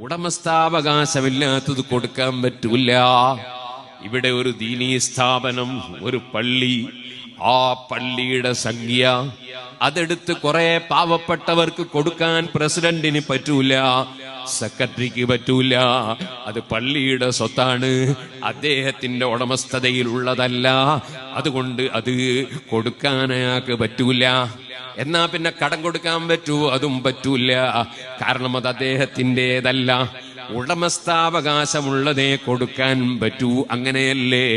ഉടമസ്ഥാവകാശമില്ലാത്തത് കൊടുക്കാൻ പറ്റൂല. ഇവിടെ ഒരു ദീനീ സ്ഥാപനം, ഒരു പള്ളി, ആ പള്ളിയുടെ സംഖ്യ അതെടുത്ത് കുറെ പാവപ്പെട്ടവർക്ക് കൊടുക്കാൻ പ്രസിഡന്റിന് പറ്റൂല, സെക്രട്ടറിക്ക് പറ്റൂല. അത് പള്ളിയുടെ സ്വത്താണ്, അദ്ദേഹത്തിന്റെ ഉടമസ്ഥതയിലുള്ളതല്ല. അതുകൊണ്ട് അത് കൊടുക്കാൻ അയാൾക്ക് പറ്റൂല. എന്നാ പിന്നെ കടം കൊടുക്കാൻ പറ്റൂ? അതും പറ്റൂല. കാരണം അത് അദ്ദേഹത്തിൻ്റെതല്ല. ഉടമസ്ഥാവകാശമുള്ളതേ കൊടുക്കാൻ പറ്റൂ. അങ്ങനെയല്ലേ?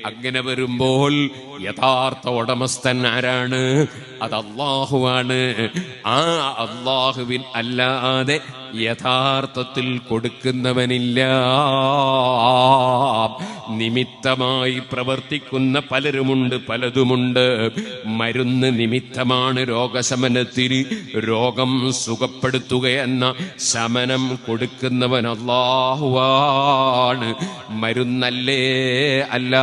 അങ്ങനെ വരുമ്പോൾ യഥാർത്ഥ ഉടമസ്ഥൻ ആരാണ്? അത് അല്ലാഹുവാണ്. ആ അല്ലാഹുവിൻ അല്ലാതെ യഥാർത്ഥത്തിൽ കൊടുക്കുന്നവനില്ല. നിമിത്തമായി പ്രവർത്തിക്കുന്ന പലരുമുണ്ട്, പലതുമുണ്ട്. മരുന്ന് നിമിത്തമാണ് രോഗശമനത്തിന്. രോഗം സുഖപ്പെടുത്തുകയെന്ന ശമനം കൊടുക്കുന്നവൻ അല്ലാഹുവാണ്, മരുന്നല്ലേ അല്ല.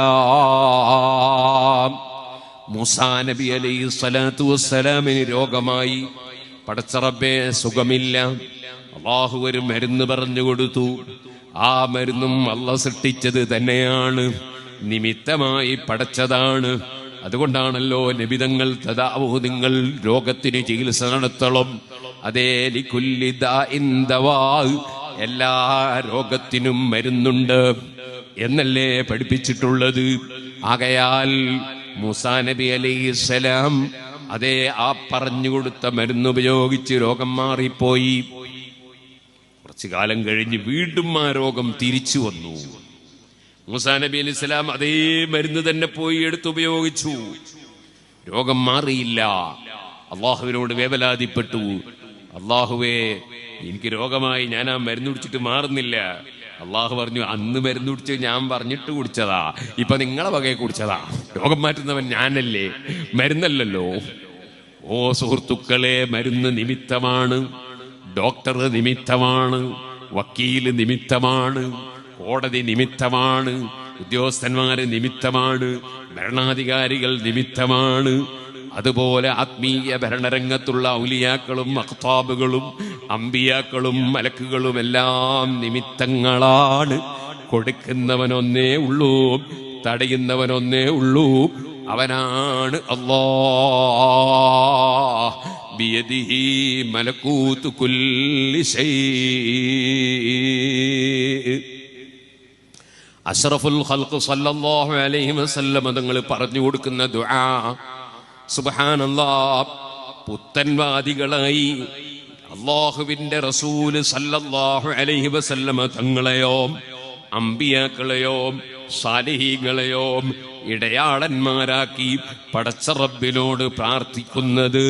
മൂസാ നബി അലൈഹി സ്വലാത്തു വസ്സലാമിന് രോഗമായി. പടച്ച റബ്ബേ, സുഖമില്ല. അല്ലാഹു ഒരു മരുന്ന് പറഞ്ഞു കൊടുത്തു. ആ മരുന്നും അല്ലാഹു സൃഷ്ടിച്ചത് തന്നെയാണ്, നിമിത്തമായി പടച്ചതാണ്. അതുകൊണ്ടാണല്ലോ നബിതങ്ങൾ നിങ്ങൾ രോഗത്തിന് ചികിത്സ നടത്തണം. അതേ ലികുല്ലി ദാഇൻ ദവാ, എല്ലാ രോഗത്തിനും മരുന്നുണ്ട് എന്നല്ലേ പഠിപ്പിച്ചിട്ടുള്ളത്. ആകയാൽ മൂസാ നബി അലൈഹിസ്സലാം അതേ ആ പറഞ്ഞു കൊടുത്ത മരുന്നുപയോഗിച്ച് രോഗം മാറിപ്പോയി. കുറച്ചു കാലം കഴിഞ്ഞ് വീണ്ടും ആ രോഗം തിരിച്ചു വന്നു. മൂസാ നബി അലൈഹിസ്സലാം അതേ മരുന്ന് തന്നെ പോയി എടുത്തുപയോഗിച്ചു. രോഗം മാറിയില്ല. അള്ളാഹുവിനോട് വേവലാതിപ്പെട്ടു. അള്ളാഹുവേ, എനിക്ക് രോഗമായി, ഞാൻ ആ മരുന്ന് കുടിച്ചിട്ട് മാറുന്നില്ല. അള്ളാഹു പറഞ്ഞു, അന്ന് മരുന്ന് കുടിച്ച് ഞാൻ പറഞ്ഞിട്ട് കുടിച്ചതാ, ഇപ്പൊ നിങ്ങളെ വകയെ കുടിച്ചതാ. രോഗം മാറ്റുന്നവൻ ഞാനല്ലേ, മരുന്നല്ലല്ലോ. ഓ സുഹൃത്തുക്കളെ, മരുന്ന് നിമിത്തമാണ്, ഡോക്ടർ നിമിത്തമാണ്, വക്കീല് നിമിത്തമാണ്, കോടതി നിമിത്തമാണ്, ഉദ്യോഗസ്ഥന്മാര് നിമിത്തമാണ്, ഭരണാധികാരികൾ നിമിത്തമാണ്. അതുപോലെ ആത്മീയ ഭരണരംഗത്തുള്ള ഔലിയാക്കളും അഖ്താബുകളും അമ്പിയാക്കളും മലക്കുകളും എല്ലാം നിമിത്തങ്ങളാണ്. കൊടുക്കുന്നവനൊന്നേ ഉള്ളൂ, തടയുന്നവനൊന്നേ ഉള്ളൂ, അവനാണ് അല്ലാഹ്. ബിയദിഹി മലകൂതു കുല്ലി ശൈ. അഷ്റഫുൽ ഖൽഖ് സല്ലല്ലാഹു അലൈഹി വസല്ലം തങ്ങൾ പറഞ്ഞു കൊടുക്കുന്ന ദുആ, സുബ്ഹാനല്ലാഹ്, പുത്തൻവാദികളായി അല്ലാഹുവിന്റെ റസൂല് സല്ലല്ലാഹു അലൈഹി വസല്ലം തങ്ങളെയോ അമ്പിയാക്കളെയോ സാലിഹീങ്ങളെയോ ഇടയാളന്മാരാക്കി പടച്ച റബ്ബിനോട് പ്രാർത്ഥിക്കുന്നത്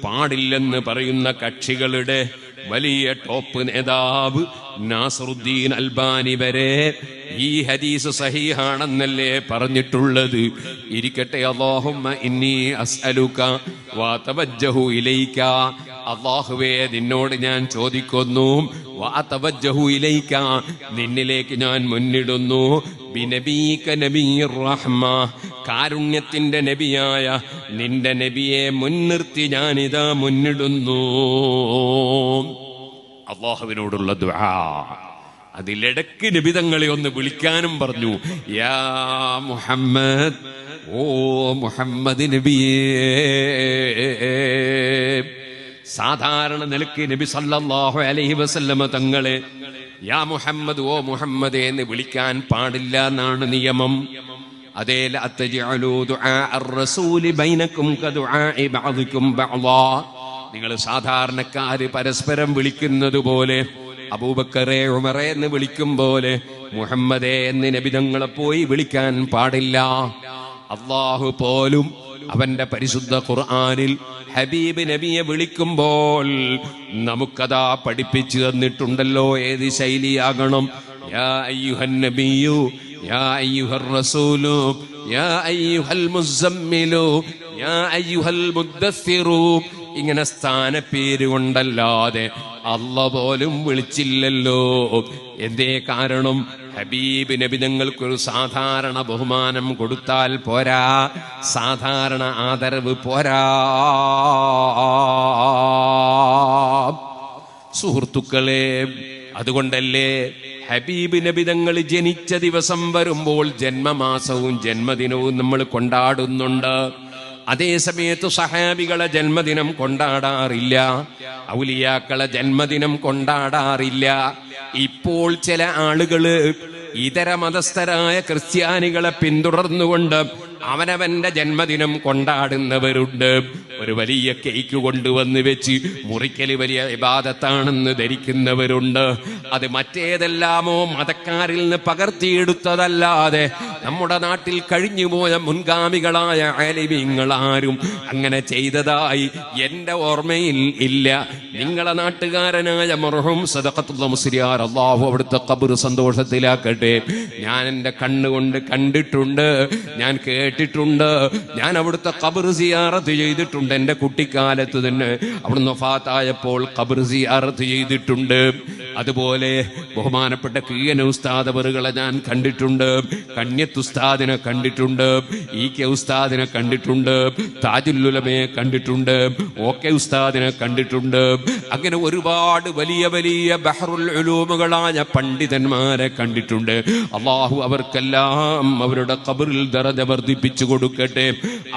പാടില്ലെന്ന് പറയുന്ന കക്ഷികളുടെ വലിയ ടോപ്പ് നേതാവ് നാസറുദ്ദീൻ അൽബാനി വരെ ഈ ഹദീസ് സഹീഹാണെന്നല്ലേ പറഞ്ഞിട്ടുള്ളത്. ഇരിക്കട്ടെ, അല്ലാഹുമ്മ ഇന്നി അസ്അലുക വതവജ്ജഹു ഇലൈക, അല്ലാഹുവേ നിന്നോട് ഞാൻ ചോദിക്കുന്നു, വതവജ്ജഹു ഇലൈക നിന്നിലേക്ക് ഞാൻ മുന്നിടുന്നു, ബിനബീക നബിയ്യിർ റഹ്മ, കാരുണ്യത്തിന്റെ നബിയായ നിന്റെ നബിയെ മുൻനിർത്തി ഞാനിതാ മുന്നിടുന്നു. അല്ലാഹുവിനോടുള്ള ദുആ. അതിലിടക്ക് നബിതങ്ങളെ ഒന്ന് വിളിക്കാനും പറഞ്ഞു. യാ മുഹമ്മദ്, ഓ മുഹമ്മദ് നബിയേ. സാധാരണ നിലയ്ക്ക് നബി സല്ലല്ലാഹു അലൈഹി വസല്ലമ തങ്ങളെ യാ മുഹമ്മദ്, ഓ മുഹമ്മദ് എന്ന് വിളിക്കാൻ പാടില്ല എന്നാണ് നിയമം. അതേ ലാ തജ്അലൂ ദുആ അർ-റസൂലി ബൈനകും കദുആഇ ബഅദികും ബഅദാ. നിങ്ങൾ സാധാരണക്കാര് പരസ്പരം വിളിക്കുന്നത് പോലെ, അബൂബക്കറെ ഉമറെ എന്ന് വിളിക്കും പോലെ മുഹമ്മദേ എന്ന് നബിതങ്ങളെ പോയി വിളിക്കാൻ പാടില്ല. അല്ലാഹു പോലും അവന്റെ പരിശുദ്ധ ഖുർആനിൽ ഹബീബ് നബിയെ വിളിക്കുമ്പോൾ നമുക്കതാ പഠിപ്പിച്ചു തന്നിട്ടുണ്ടല്ലോ ഏത് ശൈലിയാകണം. യാ അയ്യുഹൻ നബിയു, യാ അയ്യുഹർ റസൂലു, യാ അയ്യുഹൽ മുസമ്മിലു, യാ അയ്യുഹൽ മുദ്ദസ്സിറു. ഇങ്ങനെ സ്ഥാനപ്പേര് കൊണ്ടല്ലാതെ അല്ലാഹു പോലും വിളിച്ചില്ലല്ലോ. എന്തേ കാരണം? ഹബീബ് നബി തങ്ങൾക്കൊരു സാധാരണ ബഹുമാനം കൊടുത്താൽ പോരാ, സാധാരണ ആദരവ് പോരാ. സുഹൃത്തുക്കളെ, അതുകൊണ്ടല്ലേ ഹബീബ് നബി തങ്ങൾ ജനിച്ച ദിവസം വരുമ്പോൾ ജന്മമാസവും ജന്മദിനവും നമ്മൾ കൊണ്ടാടുന്നുണ്ട്. അതേ സമയത്ത് സഹാബികളെ ജന്മദിനം കൊണ്ടാടാറില്ല, ഔലിയാക്കളെ ജന്മദിനം കൊണ്ടാടാറില്ല. ഇപ്പോൾ ചില ആളുകള് ഇതര മതസ്ഥരായ ക്രിസ്ത്യാനികളെ പിന്തുടർന്നുകൊണ്ട് അവനവന്റെ ജന്മദിനം കൊണ്ടാടുന്നവരുണ്ട്. ഒരു വലിയ കേക്ക് കൊണ്ടുവന്ന് വെച്ച് മുറിക്കല് വലിയ ഇബാദത്താണെന്ന് ധരിക്കുന്നവരുണ്ട്. അത് മറ്റേതെല്ലാമോ മതക്കാരിൽ നിന്ന് പകർത്തിയെടുത്തതല്ലാതെ നമ്മുടെ നാട്ടിൽ കഴിഞ്ഞുപോയ മുൻഗാമികളായ ആലിമീങ്ങളാരും അങ്ങനെ ചെയ്തതായി എന്റെ ഓർമ്മയിൽ ഇല്ല. നിങ്ങളെ നാട്ടുകാരനായ മർഹൂം സദഖത്തുൽ മുസ്ലിയാർ, അല്ലാഹു അവിടുത്തെ ഖബർ സന്തോഷത്തിലാക്കട്ടെ, ഞാൻ എന്റെ കണ്ണുകൊണ്ട് കണ്ടിട്ടുണ്ട്, ഞാൻ കേട്ടിട്ടുണ്ട്, ഞാൻ അവിടുത്തെ ഖബർ സിയാറത്ത് ചെയ്തിട്ടുണ്ട്. എന്റെ കുട്ടിക്കാലത്ത് തന്നെ അവിടുന്ന് വഫാത്തായപ്പോൾ ഖബർ സിയാറത്ത് ചെയ്തിട്ടുണ്ട്. അതുപോലെ ബഹുമാനപ്പെട്ട കീയന ഉസ്താദ് അവറുകളെ ഞാൻ കണ്ടിട്ടുണ്ട്, കണ്യത്ത് ഉസ്താദിനെ കണ്ടിട്ടുണ്ട്, കെ ഉസ്താദിനെ കണ്ടിട്ടുണ്ട്, താജുൽ ഉലമയെ കണ്ടിട്ടുണ്ട്, ഓക്കെ ഉസ്താദിനെ കണ്ടിട്ടുണ്ട്. അങ്ങനെ ഒരുപാട് വലിയ വലിയ ബഹറുൽ ഉലൂമുകളായ പണ്ഡിതന്മാരെ കണ്ടിട്ടുണ്ട്. അല്ലാഹു അവർക്കെല്ലാം അവരുടെ ഖബറിൽ ദറജ വർദ്ധിപ്പിച്ചു കൊടുക്കട്ടെ.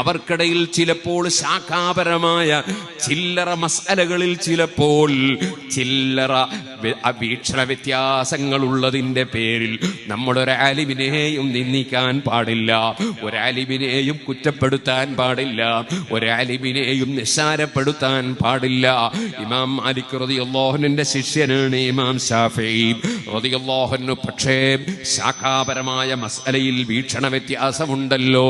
അവർക്കിടയിൽ ചിലപ്പോൾ ശാഖാപരമായ ചില്ലറ മസ്അലകളിൽ ചിലപ്പോൾ ചില്ലറ വീക്ഷണ വ്യത്യാസങ്ങൾ ഉള്ളതിന്റെ പേരിൽ നമ്മളൊരാലിമിനെയും നിന്ദിക്കാൻ പാടില്ല, ഒരാലിമിനെയും കുറ്റപ്പെടുത്താൻ പാടില്ല, ഒരാലിമിനെയും നിസ്സാരപ്പെടുത്താൻ പാടില്ല. ഇമാം മാലിക് റളിയല്ലാഹുവിന്റെ ശിഷ്യനാണ് ഇമാം ശാഫിഈ റളിയല്ലാഹു അൻഹു. പക്ഷേ ശാഖാപരമായ മസ്അലയിൽ വീക്ഷണ വ്യത്യാസമുണ്ടല്ലോ.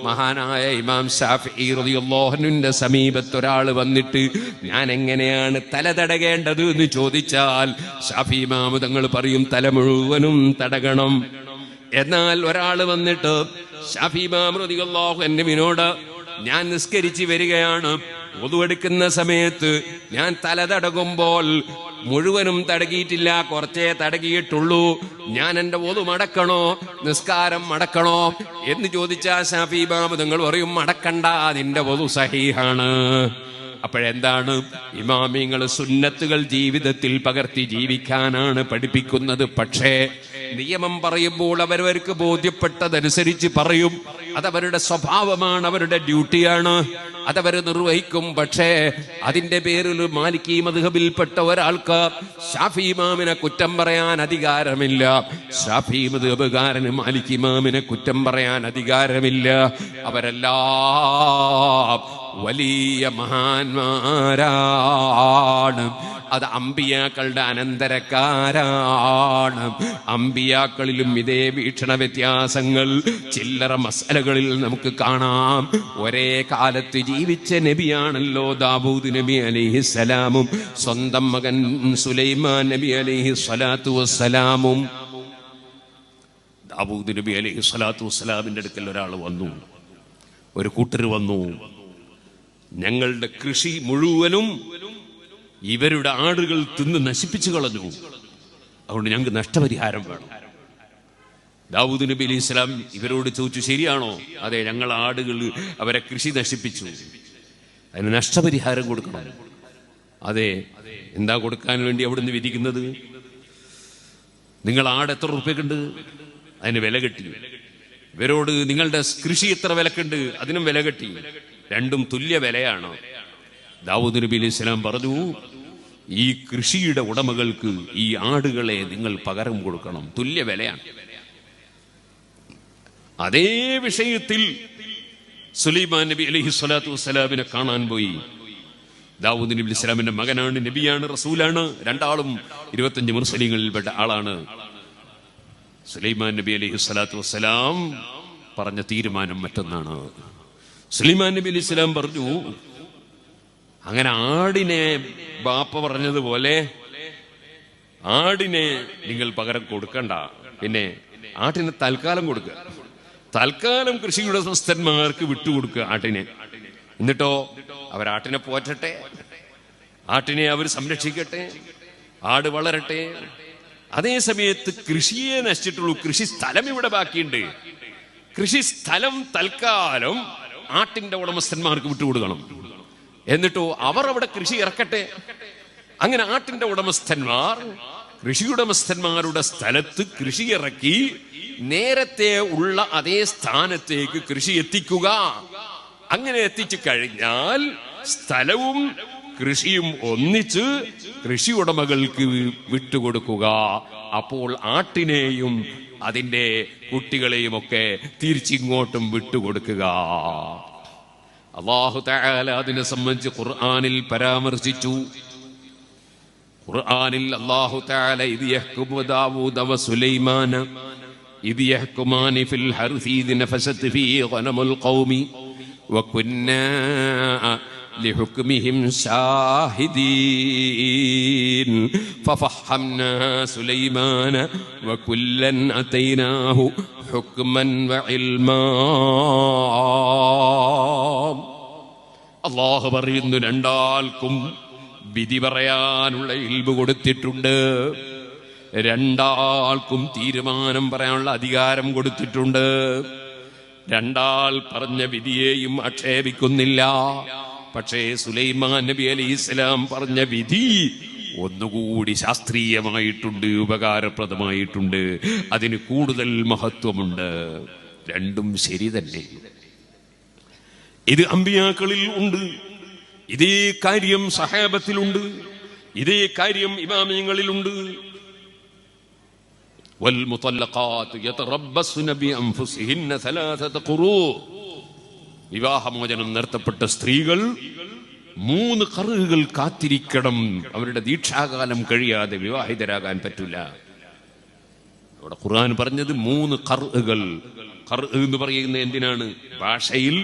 മഹാനായ ഇമാം ശാഫിഈ റളിയല്ലാഹു അൻഹുവിന്റെ സമീപത്ത് ഒരാൾ വന്നിട്ട് ഞാൻ എങ്ങനെയാണ് തല തടകേണ്ടത് എന്ന് ചോദിച്ചാൽ ശാഫി ഇമാം തങ്ങൾ പറയും തല മുഴുവനും തടകണം. എന്നാൽ ഒരാൾ വന്നിട്ട് ശാഫി ഇമാം റളിയല്ലാഹു അൻഹുവിനോട് ഞാൻ നിസ്കരിച്ച് വരികയാണ്, വുദു എടുക്കുന്ന സമയത്ത് ഞാൻ തല തടകുമ്പോൾ മുഴുവനും തടകിയിട്ടില്ല, കുറച്ചേ തടകിയിട്ടുള്ളൂ, ഞാൻ എന്റെ വുദു മടക്കണോ, നിസ്കാരം മടക്കണോ എന്ന് ചോദിച്ചാൽ ശാഫി ഇമാം തങ്ങൾ പറയും മടക്കണ്ട, നിന്റെ വുദു സഹീഹാണ്. അപ്പോഴെന്താണ്? ഇമാമിങ്ങൾ സുന്നത്തുകൾ ജീവിതത്തിൽ പകർത്തി ജീവിക്കാനാണ് പഠിപ്പിക്കുന്നത്. പക്ഷേ നിയമം പറയുമ്പോൾ അവരവർക്ക് ബോധ്യപ്പെട്ടതനുസരിച്ച് പറയും. അതവരുടെ സ്വഭാവമാണ്, അവരുടെ ഡ്യൂട്ടിയാണ്, അതവർ നിർവഹിക്കും. പക്ഷേ അതിന്റെ പേരിൽ മാലിക്കി മദ്ഹബിൽപ്പെട്ട ഒരാൾക്ക് ശാഫി ഇമാമിനെ കുറ്റം പറയാൻ അധികാരമില്ല, ശാഫി മദ്ഹബുകാരന് മാലിക്കി ഇമാമിനെ കുറ്റം പറയാൻ അധികാരമില്ല. അവരെല്ലാം വലിയ മഹാന്മാരാണ്. അത് അമ്പിയാക്കളുടെ അനന്തരക്കാരാണ്. അമ്പിയാക്കളിലും ഇതേ വീക്ഷണ വ്യത്യാസങ്ങൾ ചില്ലറ മസ്അലകളിൽ നമുക്ക് കാണാം. ഒരേ കാലത്ത് ജീവിച്ച നബിയാണല്ലോ ദാവൂദ് നബി അലൈഹിസ്സലാമും സ്വന്തം മകൻ സുലൈമാൻ നബി അലൈഹിസ്സലാത്തു വസ്സലാമും. ദാവൂദ് നബി അലൈഹിസ്സലാത്തു വസ്സലാമിന്റെ അടുക്കൽ ഒരാൾ വന്നു, ഒരു കൂട്ടർ വന്നു, ഞങ്ങളുടെ കൃഷി മുഴുവനും ഇവരുടെ ആടുകൾ തിന്ന് നശിപ്പിച്ചു കളഞ്ഞു, അതുകൊണ്ട് ഞങ്ങൾക്ക് നഷ്ടപരിഹാരം വേണം. ദാവൂദ് നബി അലൈഹി സ്വലാം ഇവരോട് ചോദിച്ചു, ശരിയാണോ? അതെ, ഞങ്ങൾ ആടുകൾ അവരെ കൃഷി നശിപ്പിച്ചു, അതിന് നഷ്ടപരിഹാരം കൊടുക്കണം. അതെ, എന്താ കൊടുക്കാൻ വേണ്ടി അവിടുന്ന് വിധിക്കുന്നത്? നിങ്ങൾ ആട് എത്ര റുപ്യക്കുണ്ട്, അതിന് വില കെട്ടി. ഇവരോട് നിങ്ങളുടെ കൃഷി എത്ര വിലക്കുണ്ട്, അതിനും വില കെട്ടി. രണ്ടും തുല്യ വിലയാണ്. ദാവൂദ് നബി അലൈഹി സ്വലാം പറഞ്ഞു, ഈ കൃഷിയുടെ ഉടമകൾക്ക് ഈ ആടുകളെ നിങ്ങൾ പകരം കൊടുക്കണം, തുല്യ വിലയാണ്. അതേ വിഷയത്തിൽ സുലൈമാൻ നബി അലൈഹി സ്വലാത്തു വസ്സലാമിനെ കാണാൻ പോയി. ദാവൂദ് നബി അലൈഹി സ്വലാമിന്റെ മകനാണ്, നബിയാണ്, റസൂലാണ്, രണ്ടാളും 25 മുർസലീങ്ങളിൽപ്പെട്ട ആളാണ്. സുലൈമാൻ നബി അലൈഹി സ്വലാത്തു വസ്സലാം പറഞ്ഞ തീരുമാനം മറ്റൊന്നാണ്. സുലൈമാൻ നബി അലൈഹി സ്വലാം പറഞ്ഞു, അങ്ങനെ ആടിനെ ബാപ്പ പറഞ്ഞതുപോലെ ആടിനെ നിങ്ങൾ പകരം കൊടുക്കണ്ട, പിന്നെ ആട്ടിനെ തൽക്കാലം കൊടുക്കുക, തൽക്കാലം കൃഷിയുടെ ഉടമസ്ഥന്മാർക്ക് വിട്ടുകൊടുക്കുക ആട്ടിനെ. എന്നിട്ടോ അവരാട്ടിനെ പോറ്റട്ടെ, ആട്ടിനെ അവർ സംരക്ഷിക്കട്ടെ, ആട് വളരട്ടെ. അതേ സമയത്ത് കൃഷിയെ നശിച്ചിട്ടുള്ളൂ, കൃഷി സ്ഥലം ഇവിടെ ബാക്കിയുണ്ട്, കൃഷി സ്ഥലം തൽക്കാലം ആട്ടിന്റെ ഉടമസ്ഥന്മാർക്ക് വിട്ടുകൊടുക്കണം. എന്നിട്ടോ അവർ അവിടെ കൃഷി ഇറക്കട്ടെ. അങ്ങനെ ആട്ടിന്റെ ഉടമസ്ഥന്മാർ കൃഷിയുടമസ്ഥന്മാരുടെ സ്ഥലത്ത് കൃഷി ഇറക്കി നേരത്തെ ഉള്ള അതേ സ്ഥാനത്തേക്ക് കൃഷി എത്തിക്കുക. അങ്ങനെ എത്തിച്ചു കഴിഞ്ഞാൽ സ്ഥലവും കൃഷിയും ഒന്നിച്ച് കൃഷി ഉടമകൾക്ക് വിട്ടുകൊടുക്കുക. അപ്പോൾ ആട്ടിനെയും അതിന്റെ കുട്ടികളെയും ഒക്കെ തിരിച്ചിങ്ങോട്ടും വിട്ടുകൊടുക്കുക. അല്ലാഹു തആല അതിനെ സംബന്ധിച്ച് ഖുർആനിൽ പരാമർശിച്ചു. ഖുർആനിൽ അല്ലാഹു തആല ഇദ് യഹ്കുമു ദാവൂദ വ സുലൈമാന ഇദ് യഹ്കുമാനി ഫിൽ ഹർസി ഇദ് നഫസത് ഫീ ഗനമുൽ ഖൗമി വ കുന്നാ لحكمهم شاهدين ففهمنا سليمان وكلا آتيناه حكما وعلما. അല്ലാഹു പറയുന്നു, രണ്ടാൾക്കും വിധി പറയാനുള്ള ഇൽമു കൊടുത്തിട്ടുണ്ട്, രണ്ടാൾക്കും തീരുമാനം പറയാനുള്ള അധികാരം കൊടുത്തിട്ടുണ്ട്. രണ്ടാൾ പറഞ്ഞ വിധിയെയും ആക്ഷേപിക്കുന്നില്ല. പക്ഷേ സുലൈമാൻ നബി അലൈഹിസ്സലാം പറഞ്ഞ വിധി ഒന്നുകൂടി ശാസ്ത്രീയമായിട്ടുണ്ട്, ഉപകാരപ്രദമായിട്ടുണ്ട്, അതിന് കൂടുതൽ മഹത്വമുണ്ട്. രണ്ടും ശരി തന്നെ. ഇത് അമ്പിയാക്കളിൽ ഉണ്ട്, ഇതേ കാര്യം സഹാബത്തിലുണ്ട്, ഇതേ കാര്യം ഇമാമിയങ്ങളിലുണ്ട്. വൽമുതല്ലഖാതു യതറബ്ബസ്ന ബിഅൻഫുസിഹിന്ന സലാസത ഖുറൂ. വിവാഹമോചനം നടത്തപ്പെട്ട സ്ത്രീകൾ 3 ഖർഉകൾ കാത്തിരിക്കണം. അവരുടെ ദീക്ഷാകാലം കഴിയാതെ വിവാഹിതരാകാൻ പറ്റില്ല. അവിടെ ഖുർആൻ പറഞ്ഞത് 3 ഖർഉകൾ. ഖർഉ എന്ന് പറയുന്നത് എന്തിനാണ്? ഭാഷയിൽ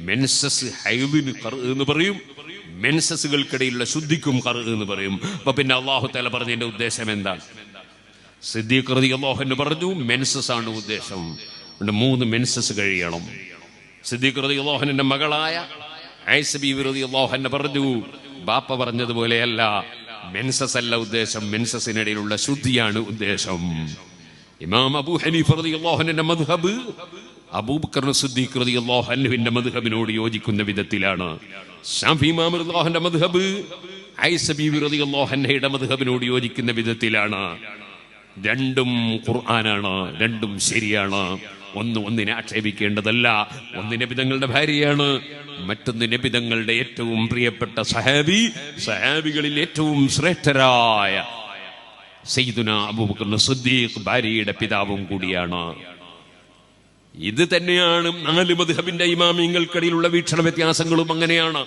മെൻസസ്, ഹൈദിന് ഖർഉ എന്ന് പറയും, മെൻസസുകൾക്കിടയിലുള്ള ശുദ്ധിക്കും ഖർഉ എന്ന് പറയും. അപ്പൊ പിന്നെ അല്ലാഹു തആല പറഞ്ഞതിന്റെ ഉദ്ദേശം എന്താണ്? സിദ്ദീഖ് റളിയല്ലാഹു അൻഹു പറഞ്ഞു മെൻസസ് ആണ് ഉദ്ദേശം. 3 മെൻസസ് കഴിയണം. സിദ്ദീഖ് റളിയല്ലാഹു അൻഹുവിന്റെ മകളായ ആയിഷ ബീവി റളിയല്ലാഹു അൻഹ പറഞ്ഞു, ബാപ്പ പറഞ്ഞതുപോലെയല്ല, മെൻസസ് അല്ല ഉദ്ദേശം, മെൻസസിനിടയിലുള്ള ശുദ്ധിയാണ് ഉദ്ദേശം. ഇമാം അബൂ ഹനീഫ റളിയല്ലാഹു അൻഹുവിന്റെ മദ്ഹബ് അബൂബക്കർ സിദ്ദീഖ് റളിയല്ലാഹു അൻഹുവിന്റെ മദ്ഹബിനോട് യോജിക്കുന്ന വിധത്തിലാണ്. ശാഫി ഇമാം റളിയല്ലാഹു അൻഹുവിന്റെ മദ്ഹബ് ആയിഷ ബീവി റളിയല്ലാഹു അൻഹയുടെ മദ്ഹബിനോട് യോജിക്കുന്ന വിധത്തിലാണ്. രണ്ടും ഖുർആനാണ്, രണ്ടും ശരിയാണ്. ഒന്നിനെ ആക്ഷേപിക്കേണ്ടതല്ല. ഒന്ന് നബി തങ്ങളുടെ ഭാര്യയാണ്, മറ്റൊന്ന് നബി തങ്ങളുടെ ഏറ്റവും പ്രിയപ്പെട്ട സഹാബി, സഹാബികളിൽ ഏറ്റവും ശ്രേഷ്ഠരായ സയ്യിദുനാ അബൂബക്കർ സിദ്ദീഖ് ഭാര്യയുടെ പിതാവും കൂടിയാണ്. ഇത് തന്നെയാണ് 4 മദ്ഹബിന്റെ ഇമാമിയങ്ങൾക്കിടയിലുള്ള വീക്ഷണ വ്യത്യാസങ്ങളും അങ്ങനെയാണ്.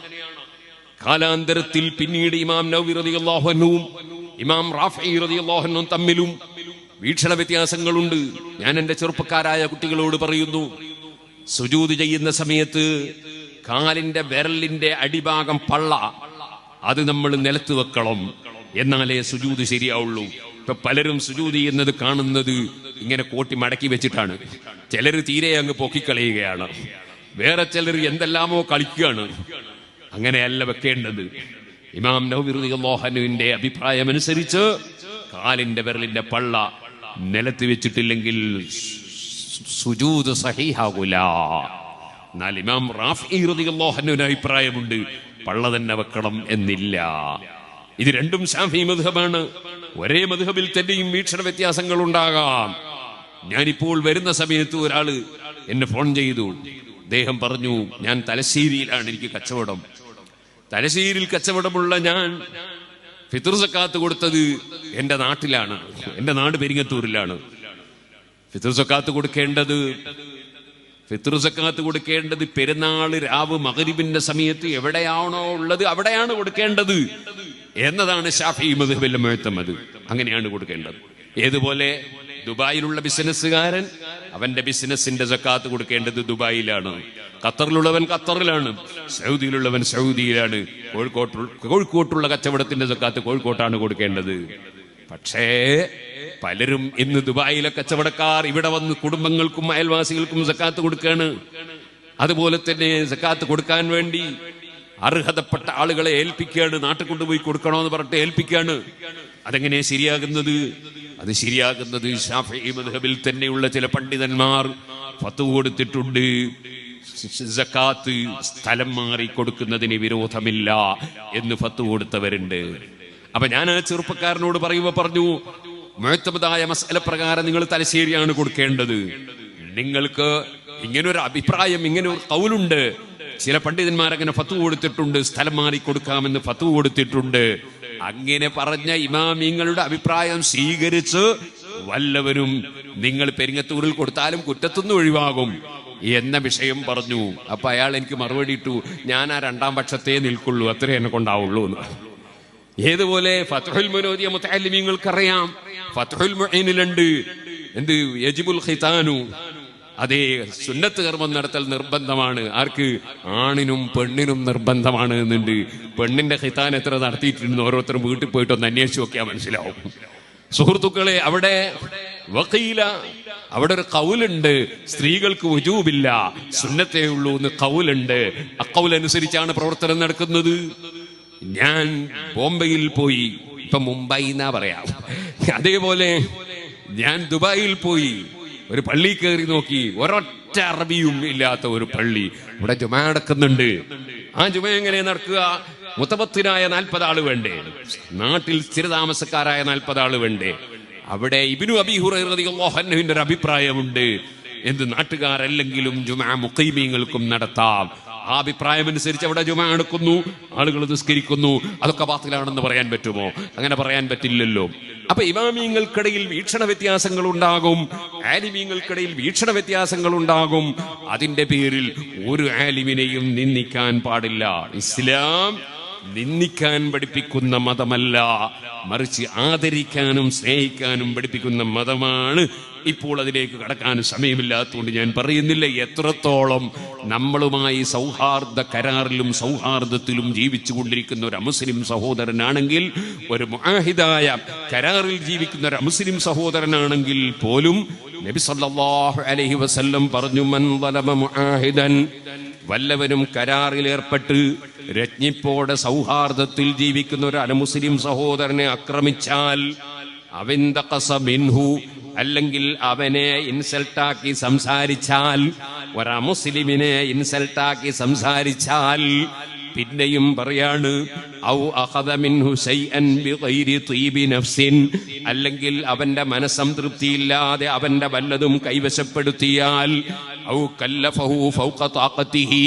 കാലാന്തരത്തിൽ പിന്നീട് ഇമാം നവവി റളിയല്ലാഹു അൻഹുവും ഇമാം റാഫി റളിയല്ലാഹു അൻഹുവും തമ്മിലും വീക്ഷണ വ്യത്യാസങ്ങളുണ്ട്. ഞാൻ എന്റെ ചെറുപ്പക്കാരായ കുട്ടികളോട് പറയുന്നു, സുജൂദ് ചെയ്യുന്ന സമയത്ത് കാലിന്റെ വിരലിന്റെ അടിഭാഗം പള്ള അത് നമ്മൾ നിലത്ത് വെക്കണം, എന്നാലേ സുജൂദ് ശരിയാവുള്ളൂ. ഇപ്പൊ പലരും സുജൂദ് ചെയ്യുന്നത് കാണുന്നത് ഇങ്ങനെ കോട്ടി മടക്കി വെച്ചിട്ടാണ്. ചിലർ തീരെ അങ്ങ് പൊക്കിക്കളയുകയാണ്, വേറെ ചിലർ എന്തെല്ലാമോ കളിക്കുകയാണ്. അങ്ങനെയല്ല വെക്കേണ്ടത്. ഇമാം നവവി റളിയല്ലാഹു അൻഹുവിന്റെ അഭിപ്രായമനുസരിച്ച് കാലിന്റെ വിരലിന്റെ പള്ള നിലത്ത് വെച്ചിട്ടില്ലെങ്കിൽ സുജൂദ് സഹീഹാകൂല. എന്നാൽ ഇമാം റാഫി റളിയല്ലാഹു അൻഹുവിന്റെ അഭിപ്രായമുണ്ട്, പള്ള തന്നെ വെക്കണം എന്നില്ല. ഇത് രണ്ടും ശാഫി മദ്ഹബാണ്. ഒരേ മദ്ഹബിൽ തന്നെയും വീക്ഷണ വ്യത്യാസങ്ങൾ ഉണ്ടാകാം. ഞാനിപ്പോൾ വരുന്ന സമയത്ത് ഒരാള് എന്നെ ഫോൺ ചെയ്തു. അദ്ദേഹം പറഞ്ഞു, ഞാൻ തലശ്ശേരിയിലാണ്, എനിക്ക് കച്ചവടം. തലശ്ശേരിയിൽ കച്ചവടമുള്ള ഞാൻ ഫിത്ർ സക്കാത്ത് കൊടുത്തത് എന്റെ നാട്ടിലാണ്, എന്റെ നാട് പെരിങ്ങത്തൂരിലാണ്. ഫിത്ർ സക്കാത്ത് കൊടുക്കേണ്ടത് പെരുന്നാള് രാവ് മഗ്രിബിന്റെ സമയത്ത് എവിടെയാണോ ഉള്ളത് അവിടെയാണ് കൊടുക്കേണ്ടത് എന്നതാണ് ശാഫി മദ്ഹബിലെ മുഅ്തമദ്. അങ്ങനെയാണ് കൊടുക്കേണ്ടത്. ഏതുപോലെ ദുബായിലുള്ള ബിസിനസ്സുകാരൻ അവന്റെ ബിസിനസിന്റെ സക്കാത്ത് കൊടുക്കേണ്ടത് ദുബായിലാണ്, ഖത്തറിലുള്ളവൻ ഖത്തറിലാണ്, സൗദിയിലുള്ളവൻ സൗദിയിലാണ്, കോഴിക്കോട്ടുള്ള കച്ചവടത്തിന്റെ സക്കാത്ത് കോഴിക്കോട്ടാണ് കൊടുക്കേണ്ടത്. പക്ഷേ പലരും ഇന്ന് ദുബായിലെ കച്ചവടക്കാർ ഇവിടെ വന്ന് കുടുംബങ്ങൾക്കും അയൽവാസികൾക്കും സക്കാത്ത് കൊടുക്കുകയാണ്. അതുപോലെ തന്നെ സക്കാത്ത് കൊടുക്കാൻ വേണ്ടി അർഹതപ്പെട്ട ആളുകളെ ഏൽപ്പിക്കുകയാണ്, നാട്ടിൽ കൊണ്ടുപോയി കൊടുക്കണമെന്ന് പറഞ്ഞിട്ട് ഏൽപ്പിക്കുകയാണ്. അതെങ്ങനെ ശരിയാകുന്നത്? അത് ശരിയാകുന്നത് ശാഫിഈ മദ്ഹബിൽ തന്നെയുള്ള ചില പണ്ഡിതന്മാർ ഫത്വ കൊടുത്തിട്ടുണ്ട്. സക്കാത്ത് സ്ഥലം മാറി കൊടുക്കുന്നതിന് വിരോധമില്ല എന്ന് ഫത്വ കൊടുത്തവരുണ്ട്. അപ്പൊ ഞാൻ ആ ചെറുപ്പക്കാരനോട് പറഞ്ഞു, മുഅ്തമദായ മസ്അല പ്രകാരം നിങ്ങൾ തലശ്ശേരിയാണ് കൊടുക്കേണ്ടത്. നിങ്ങൾക്ക് ഇങ്ങനൊരു അഭിപ്രായം, ഇങ്ങനെ ഒരു ഖൗലുണ്ട്. ചില പണ്ഡിതന്മാരങ്ങനെ ഫത്വ കൊടുത്തിട്ടുണ്ട്, സ്ഥലം മാറി കൊടുക്കാമെന്ന് ഫത്വ കൊടുത്തിട്ടുണ്ട്. അങ്ങനെ പറഞ്ഞ ഇമാമിങ്ങളുടെ അഭിപ്രായം സ്വീകരിച്ച് വല്ലവരും നിങ്ങൾ പെരിങ്ങത്തൂരിൽ കൊടുത്താലും കുറ്റത്തുനിന്ന് ഒഴിവാകും എന്ന വിഷയം പറഞ്ഞു. അപ്പൊ അയാൾ എനിക്ക് മറുപടി ഇട്ടു, ഞാൻ ആ രണ്ടാം പക്ഷത്തേ നിൽക്കുള്ളൂ, അത്രേ എന്നെ കൊണ്ടാവുള്ളൂ എന്ന്. ഏതുപോലെ ഫത്ഹുൽ മുനോദിയ മുതഅല്ലിമീങ്ങൾക്കറിയാം, ഫത്ഹുൽ മുഈനിലുണ്ട് എന്ത് യജിബുൽ ഖിതാനു, അതേ സുന്നത്ത് കർമ്മം നടത്തൽ നിർബന്ധമാണ്. ആർക്ക്? ആണിനും പെണ്ണിനും നിർബന്ധമാണ് എന്നുണ്ട്. പെണ്ണിന്റെ ഖിതാൻ എത്ര നടത്തിയിട്ടുണ്ട് ഓരോരുത്തരും വീട്ടിൽ പോയിട്ടൊന്ന് അന്വേഷിച്ച് നോക്കിയാൽ മനസ്സിലാവും. സുഹൃത്തുക്കളെ, അവിടെ വഖീല, അവിടെ ഒരു ഖൗലുണ്ട്, സ്ത്രീകൾക്ക് വുജൂബില്ല, സുന്നത്തേ ഉള്ളൂ എന്ന് ഖൗലുണ്ട്. അഖൗലനുസരിച്ചാണ് പ്രവർത്തനം നടക്കുന്നത്. ഞാൻ ബോംബെയിൽ പോയി, ഇപ്പൊ മുംബൈ എന്നാ പറയാം, അതേപോലെ ഞാൻ ദുബായിൽ പോയി, ഒരു പള്ളി കയറി നോക്കി, ഒരൊറ്റ അറബിയും ഇല്ലാത്ത ഒരു പള്ളി. ഇവിടെ ജുമാ നടക്കുന്നുണ്ട്. ആ ജുമാ എങ്ങനെ നടക്കുക? മുത്തബത്തിനായ 40 ആള് വേണ്ടേ? നാട്ടിൽ സ്ഥിരതാമസക്കാരായ 40 ആള് വേണ്ടേ? അവിടെ ഇബ്നു അബീ ഹുറൈറ റളിയല്ലാഹു അൻഹുവിന്റെ ഒരു അഭിപ്രായമുണ്ട്, എന്ത് നാട്ടുകാരല്ലെങ്കിലും ജുമാ മുഖീമീങ്ങൾക്കും നടത്താം. ആ അഭിപ്രായം അനുസരിച്ച് അവിടെ ജുമാ നടക്കുന്നു, ആളുകൾ നിസ്കരിക്കുന്നു. അതൊക്കെ ബാത്തിലാണെന്ന് പറയാൻ പറ്റുമോ? അങ്ങനെ പറയാൻ പറ്റില്ലല്ലോ. അപ്പൊ ഇമാമിയങ്ങൾക്കിടയിൽ വീക്ഷണ വ്യത്യാസങ്ങൾ ഉണ്ടാകും, ആലിമീങ്ങൾക്കിടയിൽ വീക്ഷണ വ്യത്യാസങ്ങൾ ഉണ്ടാകും. അതിന്റെ പേരിൽ ഒരു ആലിമിനെയും നിന്ദിക്കാൻ പാടില്ല. ഇസ്ലാം നിന്ദിക്കാൻ പഠിപ്പിക്കുന്ന മതമല്ല, മറിച്ച് ആദരിക്കാനും സ്നേഹിക്കാനും പഠിപ്പിക്കുന്ന മതമാണ്. ഇപ്പോൾ അതിലേക്ക് കടക്കാൻ സമയമില്ലാത്തതുകൊണ്ട് ഞാൻ പറയുന്നില്ല. എത്രത്തോളം നമ്മളുമായി സൗഹാർദ്ദ കരാറിലും സൗഹാർദ്ദത്തിലും ജീവിച്ചു കൊണ്ടിരിക്കുന്ന ഒരു അമുസ്ലിം സഹോദരനാണെങ്കിൽ, ഒരു മുആഹിദായ കരാറിൽ ജീവിക്കുന്ന ഒരു അമുസ്ലിം സഹോദരനാണെങ്കിൽ പോലും നബി സല്ലല്ലാഹു അലൈഹി വസല്ലം പറഞ്ഞു, മൻ ളലമ മുആഹിദൻ, വല്ലവനും കരാറിൽ ഏർപ്പെട്ട് രജ്ഞിപ്പോടെ സൗഹാർദ്ദത്തിൽ ജീവിക്കുന്ന ഒരു അമുസ്ലിം സഹോദരനെ ആക്രമിച്ചാൽ, അവന്തഖസ മിൻഹു, അല്ലെങ്കിൽ അവനെ ഇൻസൾട്ടാക്കി സംസാരിച്ചാൽ, ഒരമുസ്ലിമിനെ ഇൻസൾട്ടാക്കി സംസാരിച്ചാൽ, പിന്നെയും പറയാണ്, ഔ അഖദ മിൻഹു ശൈഅൻ ബിഗൈരി തീബി നഫ്സിൻ, അല്ലെങ്കിൽ അവന്റെ മനസ്സംതൃപ്തിയില്ലാതെ അവന്റെ വല്ലതും കൈവശപ്പെടുത്തിയാൽ, ഔ കല്ലഫഹു ഫൗഖ താഖതിഹി,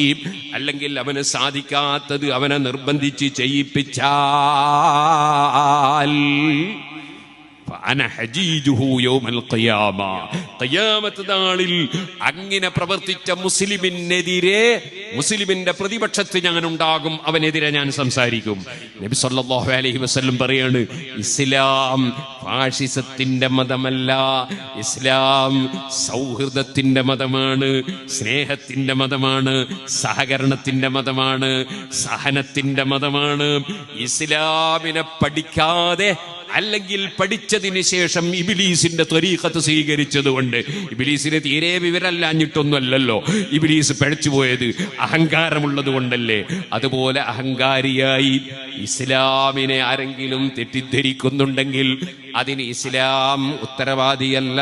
അല്ലെങ്കിൽ അവന് സാധിക്കാത്തത് അവനെ നിർബന്ധിച്ച് ചെയ്യിപ്പിച്ചാൽ, ഖിയാമത്ത് നാളിൽ അങ്ങനെ പ്രവർത്തിച്ച മുസ്ലിമിനെതിരെ, മുസ്ലിമിന്റെ പ്രതിപക്ഷത്ത് ഞാൻ ഉണ്ടാകും, അവനെതിരെ ഞാൻ സംസാരിക്കും. നബി സല്ലല്ലാഹു അലൈഹി വസല്ലം പറയാണ്, ഇസ്ലാം ഫാഷിസത്തിന്റെ മതമല്ല, ഇസ്ലാം സൗഹൃദത്തിന്റെ മതമാണ്, സ്നേഹത്തിന്റെ മതമാണ്, സഹകരണത്തിന്റെ മതമാണ്, സഹനത്തിന്റെ മതമാണ്. ഇസ്ലാമിനെ പഠിക്കാതെ, അല്ലെങ്കിൽ പഠിച്ചതിന് ശേഷം ഇബ്ലീസിന്റെ ത്വരീഖത്ത് സ്വീകരിച്ചതുകൊണ്ട്, ഇബ്ലീസിന് തീരെ വിവരമല്ലാഞ്ഞിട്ടൊന്നുമല്ലല്ലോ ഇബ്ലീസ് പിഴച്ചുപോയത്, അഹങ്കാരമുള്ളത് കൊണ്ടല്ലേ. അതുപോലെ അഹങ്കാരിയായി ഇസ്ലാമിനെ ആരെങ്കിലും തെറ്റിദ്ധരിക്കുന്നുണ്ടെങ്കിൽ അതിന് ഇസ്ലാം ഉത്തരവാദിയല്ല.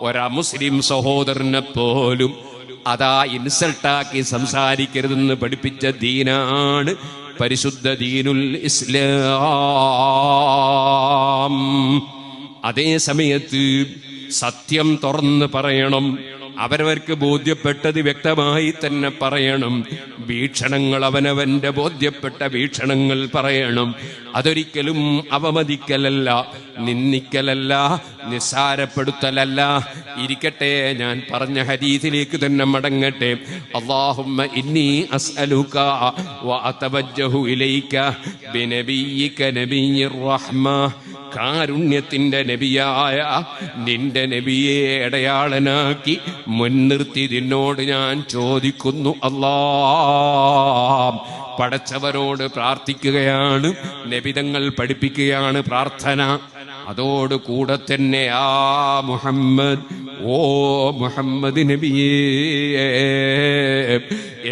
ഒരമുസ്ലിം സഹോദരനെ പോലും അതാ ഇൻസൾട്ടാക്കി സംസാരിക്കരുതെന്ന് പഠിപ്പിച്ച ദീനാണ് പരിശുദ്ധ ദീനുൽ ഇസ്ലാം. അതേ സമയത്ത് സത്യം തുറന്ന് പറയണം, അവരവർക്ക് ബോധ്യപ്പെട്ടത് വ്യക്തമായി തന്നെ പറയണം. വീക്ഷണങ്ങൾ അവനവന്റെ ബോധ്യപ്പെട്ട വീക്ഷണങ്ങൾ പറയണം. അതൊരിക്കലും അവമതിക്കലല്ല, നിന്ദിക്കലല്ല, നിസ്സാരപ്പെടുത്തലല്ല. ഇരിക്കട്ടെ, ഞാൻ പറഞ്ഞ ഹദീസിലേക്ക് തന്നെ മടങ്ങട്ടെ. അല്ലാഹുമ്മ ഇന്നി അസ്അലുക വ അതവജ്ജഹു ഇലൈക ബിനബിയിക നബിയ്യിർ റഹ്മ, കാരുണ്യത്തിന്റെ നബിയായ നിന്റെ നബിയെ അടയാളനാക്കി മുൻനിർത്തി നിന്നോട് ഞാൻ ചോദിക്കുന്നു. അല്ലാഹ്, പടച്ചവരോട് പ്രാർത്ഥിക്കുകയാണ്, നബിതങ്ങൾ പഠിപ്പിക്കുകയാണ് പ്രാർത്ഥന. അതോടുകൂടെ തന്നെ ആ മുഹമ്മദ്, ഓ മുഹമ്മദ് നബിയേ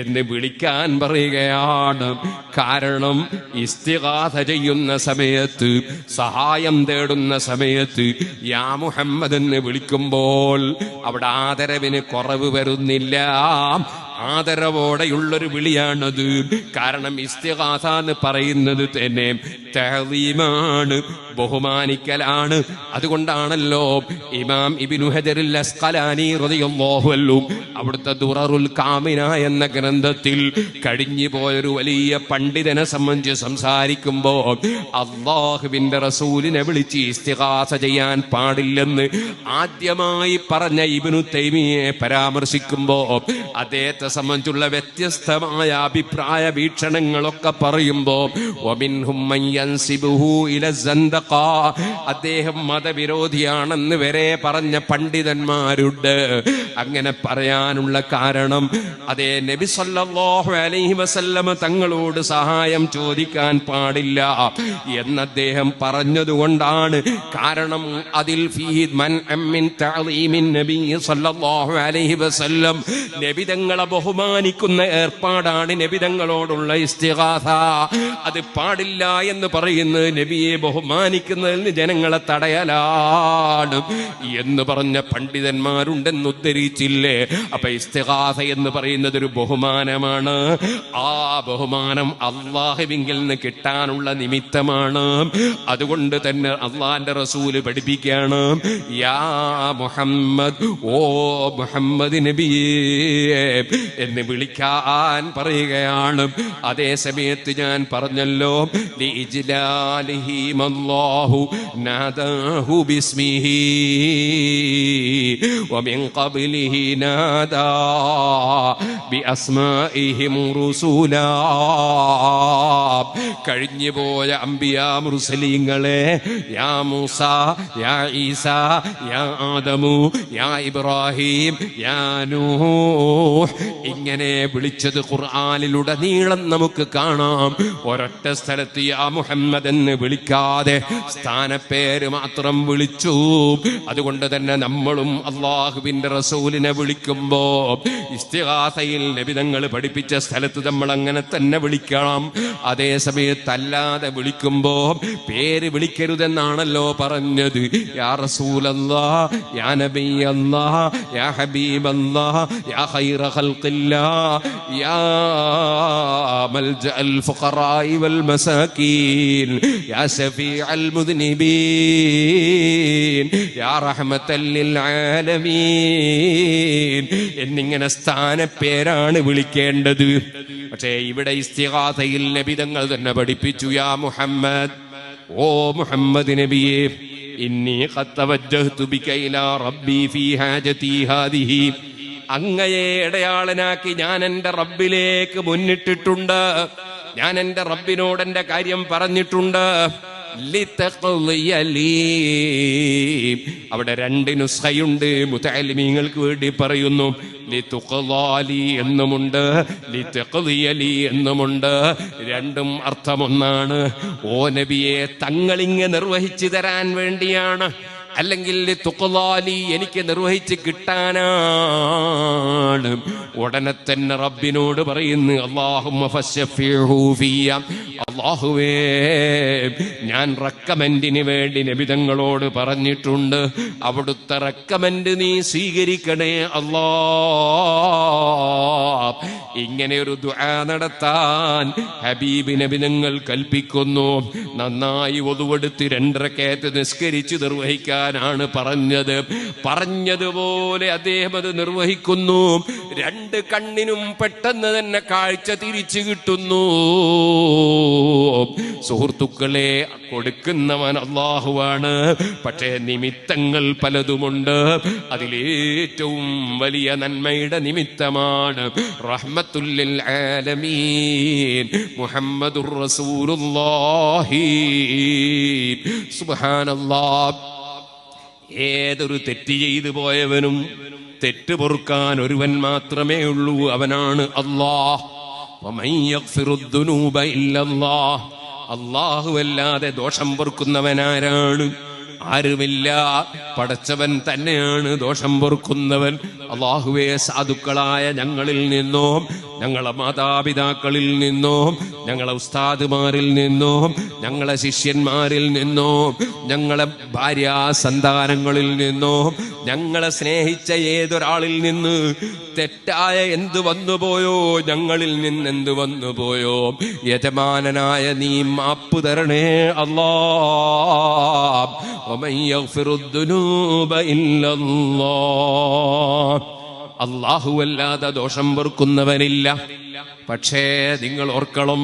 എന്ന് വിളിക്കാൻ പറയുകയാണ്. കാരണം ഇസ്തിഗാഥ ചെയ്യുന്ന സമയത്ത്, സഹായം തേടുന്ന സമയത്ത് യാ മുഹമ്മദ് എന്ന് വിളിക്കുമ്പോൾ അവിടെ ആദരവിന് കുറവ് വരുന്നില്ല. ആദരവോടെയുള്ളൊരു വിളിയാണത്. കാരണം ഇസ്തിഗാസ എന്ന് പറയുന്നത് തന്നെ തഅ്ളീമാണ്, ബഹുമാനിക്കലാണ്. അതുകൊണ്ടാണല്ലോ ഇമാം ഇബ്നു ഹജറുൽ അസ്ഖലാനി റളിയല്ലാഹു അൻഹു അവിടുത്തെ ദുററുൽ കാമിന എന്ന ഗ്രന്ഥത്തിൽ കഴിഞ്ഞു പോയൊരു വലിയ പണ്ഡിതനെ സംബന്ധിച്ച് സംസാരിക്കുമ്പോ അല്ലാഹുവിന്റെ റസൂലിനെ വിളിച്ച് ഇസ്തിഗാസ ചെയ്യാൻ പാടില്ലെന്ന് ആദ്യമായി പറഞ്ഞ ഇബ്നു തൈമിയെ പരാമർശിക്കുമ്പോ അദ്ദേഹത്തെ സംബന്ധിച്ചുള്ള വ്യത്യസ്തമായ അഭിപ്രായ വീക്ഷണങ്ങളൊക്കെ പറയുമ്പോ വമിൻഹും മൻ യൻസിബുഹു ഇല സന്ദഖ, അദ്ദേഹം മതവിരോധിയാണെന്ന് വരെ പറഞ്ഞ പണ്ഡിതന്മാരുണ്ട്. അങ്ങനെ പറയാനുള്ള കാരണം അതേ നബി സല്ലല്ലാഹു അലൈഹി വസല്ലം തങ്ങളോട് സഹായം ചോദിക്കാൻ പാടില്ല എന്ന് അദ്ദേഹം പറഞ്ഞതുകൊണ്ടാണ്. കാരണം അതിൽ ഫീഹി മൻഅം മിൻ തഅ്ളീമിൻ നബി സല്ലല്ലാഹു അലൈഹി വസല്ലം, നബിതങ്ങളെ ബഹുമാനിക്കുന്ന ഏർപ്പാടാണ് നബിതങ്ങളോടുള്ള ഇസ്തിഗാസ. അത് പാടില്ല എന്ന് പറയുന്നത് നബിയെ ബഹുമാനിക്കുന്നതിൽ നിന്ന് ജനങ്ങളെ തടയലാണ് എന്ന് പറഞ്ഞ പണ്ഡിതന്മാരുണ്ടെന്ന് ഉദ്ധരിച്ചില്ലേ? അപ്പൊ ഇസ്തിഗാസ എന്ന് പറയുന്നത് ഒരു ബഹുമാനമാണ്. ആ ബഹുമാനം അല്ലാഹുവിങ്കിൽ നിന്ന് കിട്ടാനുള്ള നിമിത്തമാണ്. അതുകൊണ്ട് തന്നെ അള്ളാന്റെ റസൂല് പഠിപ്പിക്കുകയാണ്, യാ മുഹമ്മദ്, ഓ മുഹമ്മദ് നബിയേ എന്ന് വിളിക്കാൻ പറയുകയാണ്. അതേ സമയത്ത് ഞാൻ പറഞ്ഞല്ലോ, ലിഇജ്ലാലിഹി മല്ലാഹു നാദാഹു ബിസ്മിഹി വമിൻ ഖബ്ലിഹി നാദാ ബിഅസ്മാഇഹിം റസൂലാ. കഴിഞ്ഞുപോയ അംബിയാ മുർസലീങ്ങളെ യാ മൂസ, യാ ഈസ, യാ ആദമു, യാ ഇബ്രാഹിം, യാ നൂഹ് ഇങ്ങനെ വിളിച്ചത് ഖുർആനിലുടനീളം നമുക്ക് കാണാം. ഒരൊറ്റ സ്ഥലത്ത് യാ മുഹമ്മദ് എന്ന് വിളിക്കാതെ സ്ഥാനപ്പേര് മാത്രം വിളിച്ചു. അതുകൊണ്ട് തന്നെ നമ്മളും അല്ലാഹുവിന്റെ റസൂലിനെ വിളിക്കുമ്പോ ഇസ്തിഗാസയിൽ നബിതങ്ങൾ പഠിപ്പിച്ച സ്ഥലത്ത് നമ്മൾ അങ്ങനെ തന്നെ വിളിക്കണം. അതേ സമയത്തല്ലാതെ വിളിക്കുമ്പോ പേര് വിളിക്കരുതെന്നാണല്ലോ പറഞ്ഞത്. യാ റസൂലല്ലാഹ്, യാ നബിയല്ലാഹ്, യാ ഹബീബല്ലാഹ്, യാ ഖൈറ ഖൽഖില്ലാഹ്, യാ മൽജഅൽ ഫുഖറാഇ വൽ മസാകീൻ, യാ ശഫീഅൽ മുദ്നിബീൻ, യാ റഹ്മത്തൽ ലിൽ ആലമീൻ എന്നിങ്ങനെ സ്ഥാനപ്പേരാണ് വിളിക്കേണ്ടത്. പക്ഷേ ഇവിടെ ഇസ്തിഗാസയിൽ നബിതങ്ങൾ തന്നെ പഠിപ്പിച്ചു, യാ മുഹമ്മദ്, ഓ മുഹമ്മദ് നബിയെ, ഇന്നി ഖദ് തവജ്ജഹ്തു ബിക ഇലാ റബ്ബി ഫീ ഹാജതി ഹാദിഹി, അങ്ങയെ ഇടയാളനാക്കി ഞാൻ എന്റെ റബ്ബിലേക്ക് മുന്നിട്ടിട്ടുണ്ട്. ഞാൻ എന്റെ റബ്ബിനോട് എന്റെ കാര്യം പറഞ്ഞിട്ടുണ്ട്. അവിടെ രണ്ട് നുസ്ഖയുണ്ട്, മുതഅല്ലിമീങ്ങൾക്ക് വേണ്ടി പറയുന്നു. ലിതുഖ്ലാലി എന്നുമുണ്ട്, ലിതഖ്ലിയലി എന്നുമുണ്ട്. രണ്ടും അർത്ഥമൊന്നാണ്. ഓ നബിയെ, തങ്ങളിങ്ങ് നിർവഹിച്ചു തരാൻ വേണ്ടിയാണ്, അല്ലെങ്കിൽ തുഖ്ലാലി എനിക്ക് നിർവഹിച്ച് കിട്ടാനാണ്. ഉടനെ തന്നെ റബ്ബിനോട് പറയുന്നു, അല്ലാഹുമ്മ ഫശ്ശഫിഹു ഫിയ, അല്ലാഹുവേ ഞാൻ റെക്കമെൻഡിന് വേണ്ടി നബിതങ്ങളോട് പറഞ്ഞിട്ടുണ്ട്. അവിടുത്തെ റെക്കമെൻഡ് നീ സ്വീകരിക്കണേ അല്ലാഹ്. ഇങ്ങനെ ഒരു ദുആ നടത്താൻ ഹബീബ് നബിതങ്ങൾ കൽപ്പിക്കുന്നു. നന്നായി ഒതുവെടുത്ത് 2 റക്അത്ത് നിസ്കരിച്ച് നിർവഹിക്കാനാണ് പറഞ്ഞത്. പറഞ്ഞതുപോലെ അദ്ദേഹം അത് നിർവഹിക്കുന്നു. 2 കണ്ണിനും പെട്ടെന്ന് തന്നെ കാഴ്ച തിരിച്ചു കിട്ടുന്നു. സുഹൃത്തുക്കളെ, കൊടുക്കുന്നവൻ അല്ലാഹുവാണ്. പക്ഷേ നിമിത്തങ്ങൾ പലതുമുണ്ട്. അതിലേറ്റവും വലിയ നന്മയുടെ നിമിത്തമാണ് റഹ്മത്തുൽ ലിൽ ആലമീൻ മുഹമ്മദുർ റസൂലുള്ളാഹി. സുബ്ഹാനല്ലാഹ്. ഏതൊരു തെറ്റ് ചെയ്തു പോയവനും തെറ്റ് പൊറുക്കാൻ ഒരുവൻ മാത്രമേ ഉള്ളൂ, അവനാണ് അല്ലാഹ്. വമൻ യഗ്ഫിറുദ് ദുനൂബ ഇല്ലല്ലാഹ്, അല്ലാഹു അല്ലാതെ ദോഷം പൊറുക്കുന്നവനാരാണ്? ആരുമില്ല. പടച്ചവൻ തന്നെയാണ് ദോഷം പൊറുക്കുന്നവൻ. അല്ലാഹുവേ, സാധുക്കളായ ഞങ്ങളിൽ നിന്നോ, ഞങ്ങളെ മാതാപിതാക്കളിൽ നിന്നോ, ഞങ്ങളെ ഉസ്താദുമാരിൽ നിന്നോ, ഞങ്ങളെ ശിഷ്യന്മാരിൽ നിന്നോ, ഞങ്ങളെ ഭാര്യാ സന്താനങ്ങളിൽ നിന്നോ, ഞങ്ങളെ സ്നേഹിച്ച ഏതൊരാളിൽ നിന്ന് തെറ്റായ എന്ത് വന്നുപോയോ, ഞങ്ങളിൽ നിന്ന് എന്ത് വന്നുപോയോ, യജമാനനായ നീ മാപ്പ് തരണേ അല്ലാഹ്. വമൻ യഗ്ഫിറുദ്ദുനൂബ ഇല്ലല്ലാഹ്. അല്ലാഹുവല്ലാതെ ദോഷം പൊറുക്കുന്നവനില്ല. പക്ഷേ നിങ്ങൾ ഓർക്കണം,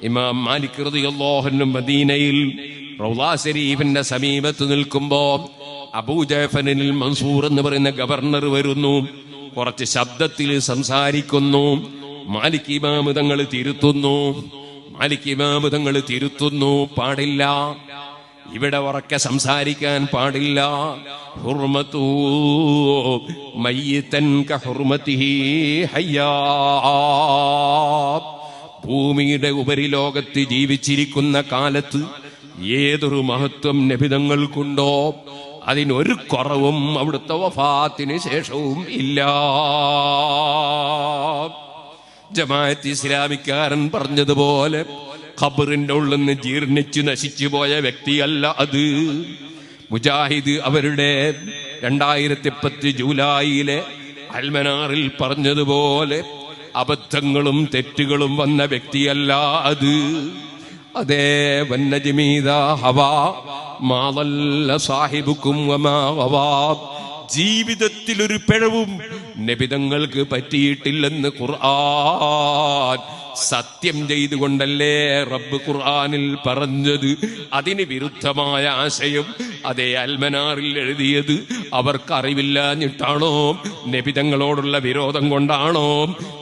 ഇമാം മാലിക് റളിയല്ലാഹു അൻഹു മദീനയിൽ റൗളാ ശരീഫിന്റെ സമീപത്ത് നിൽക്കുമ്പോ അബൂ ജഅഫറിൽ മൻസൂർ എന്ന് പറയുന്ന ഗവർണർ വരുന്നു. കുറച്ച് ശബ്ദത്തിൽ സംസാരിക്കുന്നു. മാലിക് ഇമാം തങ്ങൾ തിരുത്തുന്നു. പാടില്ല, ഇവിടെ ഉറക്കെ സംസാരിക്കാൻ പാടില്ല. ഹുർമതു മയ്യിതൻ കഹുർമതിഹി ഹയ്യാ. ഭൂമിയുടെ ഉപരിലോകത്ത് ജീവിച്ചിരിക്കുന്ന കാലത്ത് ഏതൊരു മഹത്വം നബിതങ്ങൾക്കുണ്ടോ അതിനൊരു കുറവും അവിടുത്തെ വഫാത്തിന് ശേഷവും ഇല്ല. ജമാഅത്ത് ഇസ്ലാമിക്കാരൻ പറഞ്ഞതുപോലെ ഖബറിന്റെ ഉള്ളിൽ നിന്ന് ജീർണിച്ച് നശിച്ചു പോയ വ്യക്തിയല്ല അത്. മുജാഹിദ് അവരുടെ 2010 ജൂലൈയിലെ അൽമനാറിൽ പറഞ്ഞതുപോലെ അബദ്ധങ്ങളും തെറ്റുകളും വന്ന വ്യക്തിയല്ല അത്. അതേ, വന്നജ്മീദാ ഹവാ മാ ളല്ല സാഹിബുക്കും വമാ ഗവാ. ജീവിതത്തിൽ ഒരു പിഴവും നബിതങ്ങൾക്ക് പറ്റിയിട്ടില്ലെന്ന് ഖുർആൻ സത്യം ചെയ്തുകൊണ്ടല്ലേ റബ്ബ് ഖുർആനിൽ പറഞ്ഞത്. അതിന് വിരുദ്ധമായ ആശയം അതേ അൽമനാറിൽ എഴുതിയത് അവർക്കറിവില്ലാഞ്ഞിട്ടാണോ, നബിതങ്ങളോടുള്ള വിരോധം കൊണ്ടാണോ?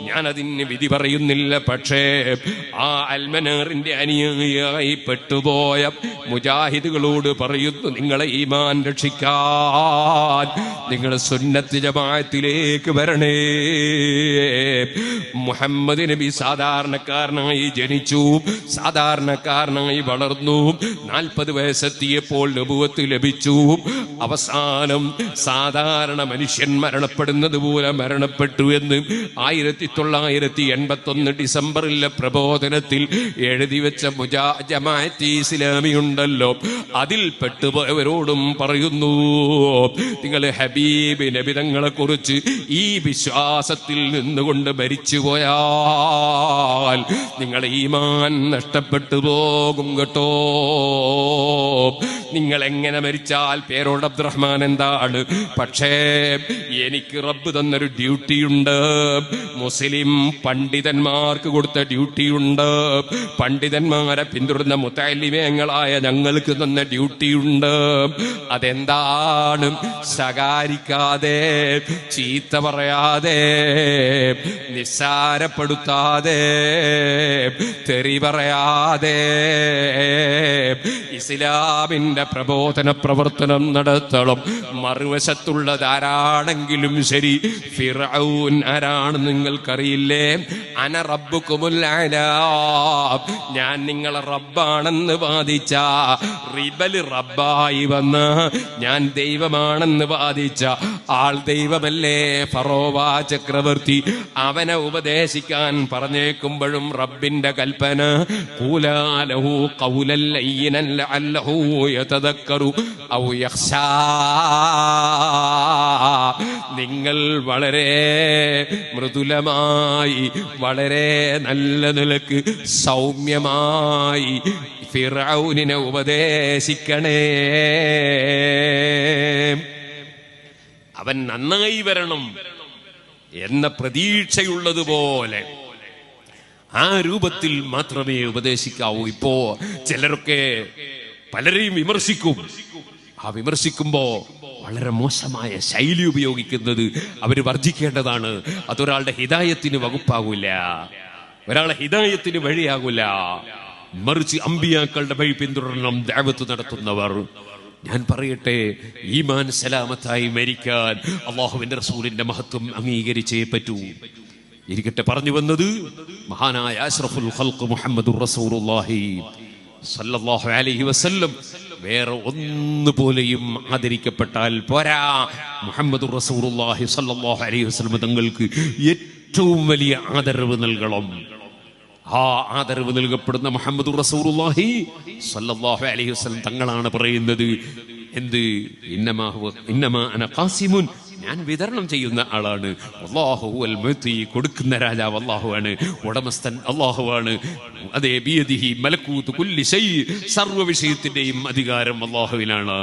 ഞാനതിന് വിധി പറയുന്നില്ല. പക്ഷേ ആ അൽമനാറിന്റെ അനുയായി പെട്ടുപോയ മുജാഹിദുകളോട് പറയുന്നു, നിങ്ങളെ ഈമാൻ രക്ഷിക്കാൻ നിങ്ങൾ സുന്നത്ത് ജമാഅത്തിലേക്ക് വരണേ. മുഹമ്മദ് നബി സാധാരണക്കാരനായി ജനിച്ചു, സാധാരണക്കാരനായി വളർന്നു. 40 വയസ്സെത്തിയപ്പോൾ നബുവത്ത് ലഭിച്ചു. അവസാനം സാധാരണ മനുഷ്യൻ മരണപ്പെടുന്നത് പോലെ മരണപ്പെട്ടു എന്ന് 1981 ഡിസംബറിലെ പ്രബോധനത്തിൽ എഴുതി വെച്ച ജമാഅത്ത് ഇസ്ലാമി ഉണ്ടല്ലോ, അതിൽ പെട്ടുപോയവരോടും പറയുന്നു, നിങ്ങൾ ഹബീബ് നബി തങ്ങളെ കുറിച്ച് ഈ വിശ്വാസത്തിൽ നിന്നുകൊണ്ട് മരിച്ചുപോയാൽ നിങ്ങളെ ഈമാൻ നഷ്ടപ്പെട്ടു പോകും കേട്ടോ. നിങ്ങൾ എങ്ങനെ മരിച്ചാൽ പേരോട് അബ്ദുറഹ്മാൻ എന്താണ്? പക്ഷേ എനിക്ക് റബ്ബ് തന്നൊരു ഡ്യൂട്ടിയുണ്ട്, മുസ്ലിം പണ്ഡിതന്മാർക്ക് കൊടുത്ത ഡ്യൂട്ടിയുണ്ട്, പണ്ഡിതന്മാരെ പിന്തുടരുന്ന മുത്തഅല്ലിമീങ്ങളായ ഞങ്ങൾക്ക് തന്ന ഡ്യൂട്ടിയുണ്ട്. അതെന്താണ്? ശകാരിക്കാതെ, ചീത്ത പറയാതെ, നിസ്സാരപ്പെടുത്താതെ, തെറി പറയാതെ ഇസ്ലാമിന്റെ പ്രബോധന പ്രവർത്തനം നടത്തണം. മറുവശത്തുള്ളതാരാണെങ്കിലും ശരി, ഫിർഔൻ ആരാണെന്ന് നിങ്ങൾക്കറിയില്ലേ? അന റബ്ബുകുമുൽ അലാ, ഞാൻ നിങ്ങളെ റബ്ബാണെന്ന് വാദിച്ച, റിബല് റബ്ബായി വന്ന് ഞാൻ ദൈവമാണെന്ന് വാദിച്ച ആൾ ദൈവമല്ലേ? ഫറോവ ചക്രവർത്തി അവനെ ഉപദേശിക്കാൻ പറഞ്ഞേക്കുമ്പോഴും റബ്ബിന്റെ കൽപ്പന, ഖൂലാ ലഹു ഖൗലൻ ലയ്യിനൻ ലഅല്ലഹു യതദക്കറു ഔ യഖ്ശാ. നിങ്ങൾ വളരെ മൃദുലമായി, വളരെ നല്ല നിലക്ക് സൗമ്യമായി ഫിർഔനിനെ ഉപദേശിക്കണേ. അവൻ നന്നായി വരണം എന്ന പ്രതീക്ഷയുള്ളതുപോലെ ആ രൂപത്തിൽ മാത്രമേ ഉപദേശിക്കാവൂ. ഇപ്പോ ചിലരൊക്കെ പലരെയും വിമർശിക്കും. ആ വിമർശിക്കുമ്പോ വളരെ മോശമായ ശൈലി ഉപയോഗിക്കുന്നത് അവർ വർജിക്കേണ്ടതാണ്. അതൊരാളുടെ ഹിദായത്തിന് വകുപ്പാകൂല, ഒരാളെ ഹിദായത്തിന് വഴിയാകൂല. മറിച്ച് അമ്പിയാക്കളുടെ വഴി പിന്തുടരണം ദഅവത്ത് നടത്തുന്നവർ. ഞാൻ പറയട്ടെ, ഈമാൻ സലാമത്തായി മരിക്കാൻ അല്ലാഹുവിന്റെ റസൂലിന്റെ മഹത്വം അംഗീകരിച്ചേ പറ്റൂ. ഇരിക്കട്ടെ, പറഞ്ഞു വന്നത് മഹാനായ അഷ്റഫുൽ ഖൽഖ് മുഹമ്മദുർ റസൂലുള്ളാഹി സ്വല്ലല്ലാഹു അലൈഹി വസല്ലം വേറെ ഒന്നുപോലെയും ആദരിക്കപ്പെട്ടാൽ പോരാ. മുഹമ്മദുർ റസൂലുള്ളാഹി സ്വല്ലല്ലാഹു അലൈഹി വസല്ലം തങ്ങൾക്ക് ഏറ്റവും വലിയ ആദരവ് നൽകണം. ആ ആദരവ് നൽകപ്പെടുന്ന മുഹമ്മദുർ റസൂലുള്ളാഹി സ്വല്ലല്ലാഹു അലൈഹി വസല്ലം തങ്ങളാണ് പറയുന്നത്, എന്ത്? ഇന്നമാ അന ഖാസിമുൻ, ഞാൻ വിതരണം ചെയ്യുന്ന ആളാണ്. അല്ലാഹു വൽ മുഅ്തി, കൊടുക്കുന്ന രാജാവ് അല്ലാഹുവാണ്, ഉടമസ്ഥൻ അല്ലാഹുവാണ്. അതേ ബിയദിഹി മലകൂതു കുല്ലി ശൈ, സർവ്വ വിഷയത്തിന്റെയും അധികാരം അല്ലാഹുവിനാണ്.